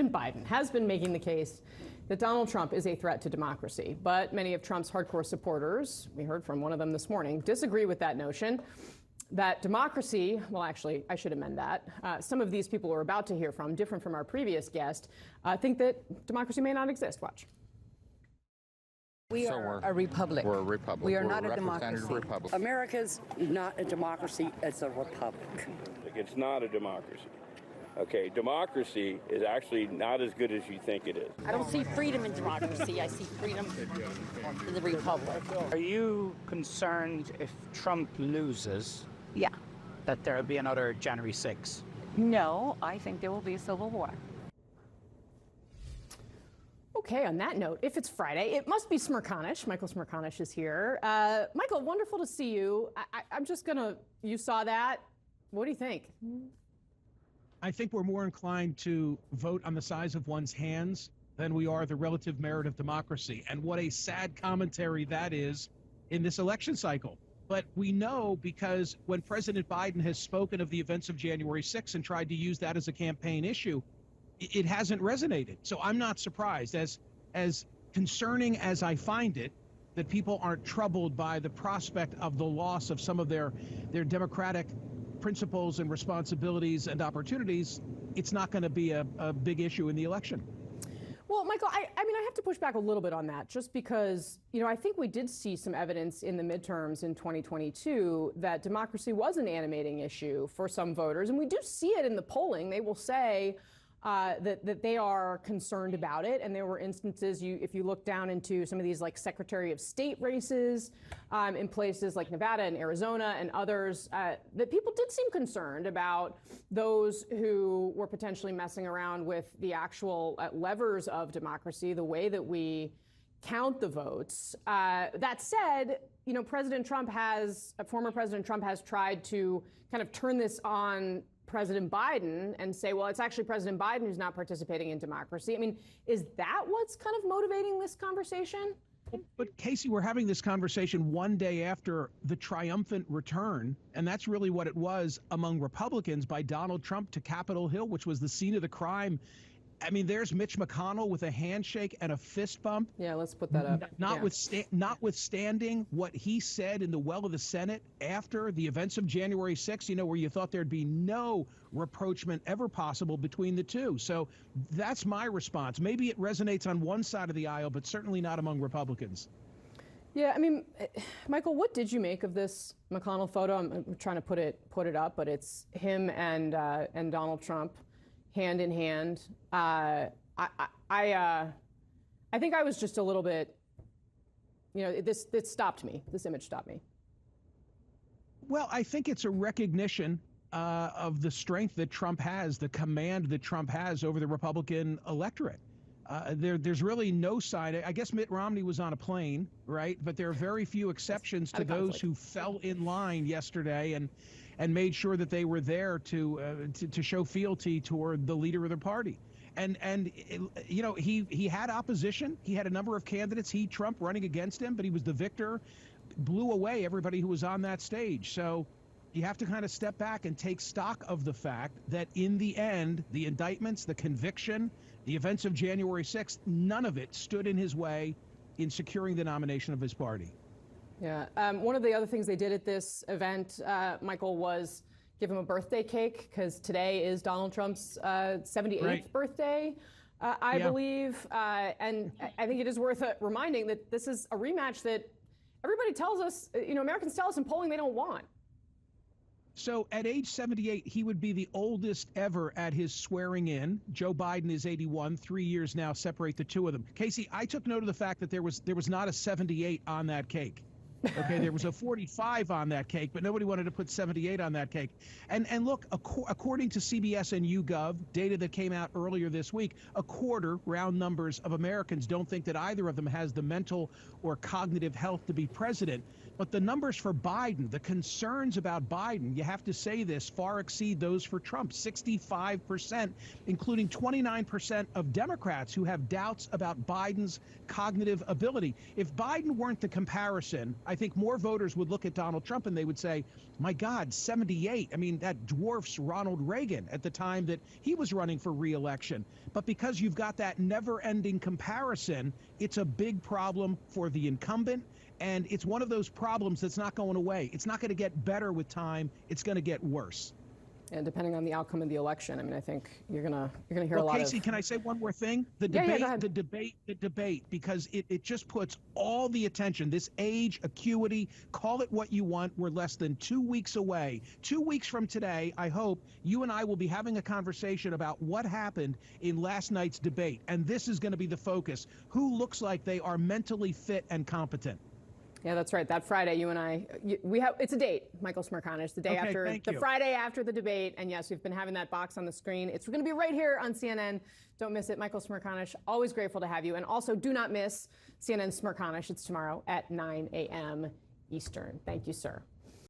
President Biden has been making the case that Donald Trump is a threat to democracy. But many of Trump's hardcore supporters, we heard from one of them this morning, disagree with that notion that democracy, well, actually, I should amend that. Some of these people we're about to hear from, different from our previous guest, think that democracy may not exist. Watch. We are a republic. We're a republic. We are We're not a democracy. Republic. America's not a democracy, it's a republic. It's not a democracy. Okay, democracy is actually not as good as you think it is. I don't see freedom in democracy. I see freedom in the republic. Are you concerned if Trump loses? Yeah. That there will be another January 6th? No, I think there will be a civil war. Okay, on that note, if it's Friday, it must be Smerconish. Michael Smerconish is here. Michael, wonderful to see you. I'm just going to, you saw that. What do you think? I think we're more inclined to vote on the size of one's hands than we are the relative merit of democracy. And what a sad commentary that is in this election cycle. But we know because when President Biden has spoken of the events of January 6th and tried to use that as a campaign issue, it hasn't resonated. So I'm not surprised, as concerning as I find it, that people aren't troubled by the prospect of the loss of some of their democratic principles and responsibilities and opportunities. It's not going to be a big issue in the election. Well, Michael, I mean, I have to push back a little bit on that, just because, you know, I think we did see some evidence in the midterms in 2022 that democracy was an animating issue for some voters. And we do see it in the polling. They will say that they are concerned about it. And there were instances, if you look down into some of these like Secretary of State races in places like Nevada and Arizona and others, that people did seem concerned about those who were potentially messing around with the actual levers of democracy, the way that we count the votes. That said, you know, former President Trump has tried to kind of turn this on President Biden and say, well, it's actually President Biden who's not participating in democracy. I mean, is that what's kind of motivating this conversation? But Kasie, we're having this conversation one day after the triumphant return, and that's really what it was among Republicans by Donald Trump to Capitol Hill, which was the scene of the crime. I mean, there's Mitch McConnell with a handshake and a fist bump. Yeah, let's put that up. Notwithstanding what he said in the well of the Senate after the events of January 6th, you know, where you thought there'd be no rapprochement ever possible between the two. So that's my response. Maybe it resonates on one side of the aisle, but certainly not among Republicans. Yeah, I mean, Michael, what did you make of this McConnell photo? I'm trying to put it up, but it's him and Donald Trump hand in hand. I think I was just a little bit, you know, this stopped me. This image stopped me. Well, I think it's a recognition of the strength that Trump has, the command that Trump has over the Republican electorate. There's really no sign. I guess Mitt Romney was on a plane, right? But there are very few exceptions to those who fell in line yesterday and made sure that they were there to show fealty toward the leader of the party. And you know, he had opposition. He had a number of candidates, Trump, running against him, but he was the victor, blew away everybody who was on that stage. So you have to kind of step back and take stock of the fact that in the end, the indictments, the conviction, the events of January 6th, none of it stood in his way in securing the nomination of his party. Yeah. One of the other things they did at this event, Michael, was give him a birthday cake, because today is Donald Trump's 78th birthday, I believe. And I think it is worth reminding that this is a rematch that everybody tells us, you know, Americans tell us in polling they don't want. So at age 78, he would be the oldest ever at his swearing in. Joe Biden is 81. 3 years now separate the two of them. Kasie, I took note of the fact that there was not a 78 on that cake. Okay, there was a 45 on that cake, but nobody wanted to put 78 on that cake. And look, according to CBS and YouGov, data that came out earlier this week, a quarter, round numbers, of Americans don't think that either of them has the mental or cognitive health to be president. But the numbers for Biden, the concerns about Biden, you have to say this, far exceed those for Trump. 65%, including 29% of Democrats who have doubts about Biden's cognitive ability. If Biden weren't the comparison, I think more voters would look at Donald Trump and they would say, my God, 78. I mean, that dwarfs Ronald Reagan at the time that he was running for re-election. But because you've got that never-ending comparison, it's a big problem for the incumbent. And it's one of those problems that's not going away. It's not going to get better with time. It's going to get worse. And depending on the outcome of the election, I mean, I think you're gonna hear a lot Kasie, of. can I say one more thing? The debate, because it just puts all the attention, this age, acuity, call it what you want. We're less than 2 weeks away. 2 weeks from today, I hope you and I will be having a conversation about what happened in last night's debate. And this is going to be the focus. Who looks like they are mentally fit and competent? Yeah, that's right. That Friday, you and I, it's a date, Michael Smerconish, the day after, Friday after the debate. And yes, we've been having that box on the screen. It's going to be right here on CNN. Don't miss it. Michael Smerconish, always grateful to have you. And also do not miss CNN Smerconish. It's tomorrow at 9 a.m. Eastern. Thank you, sir.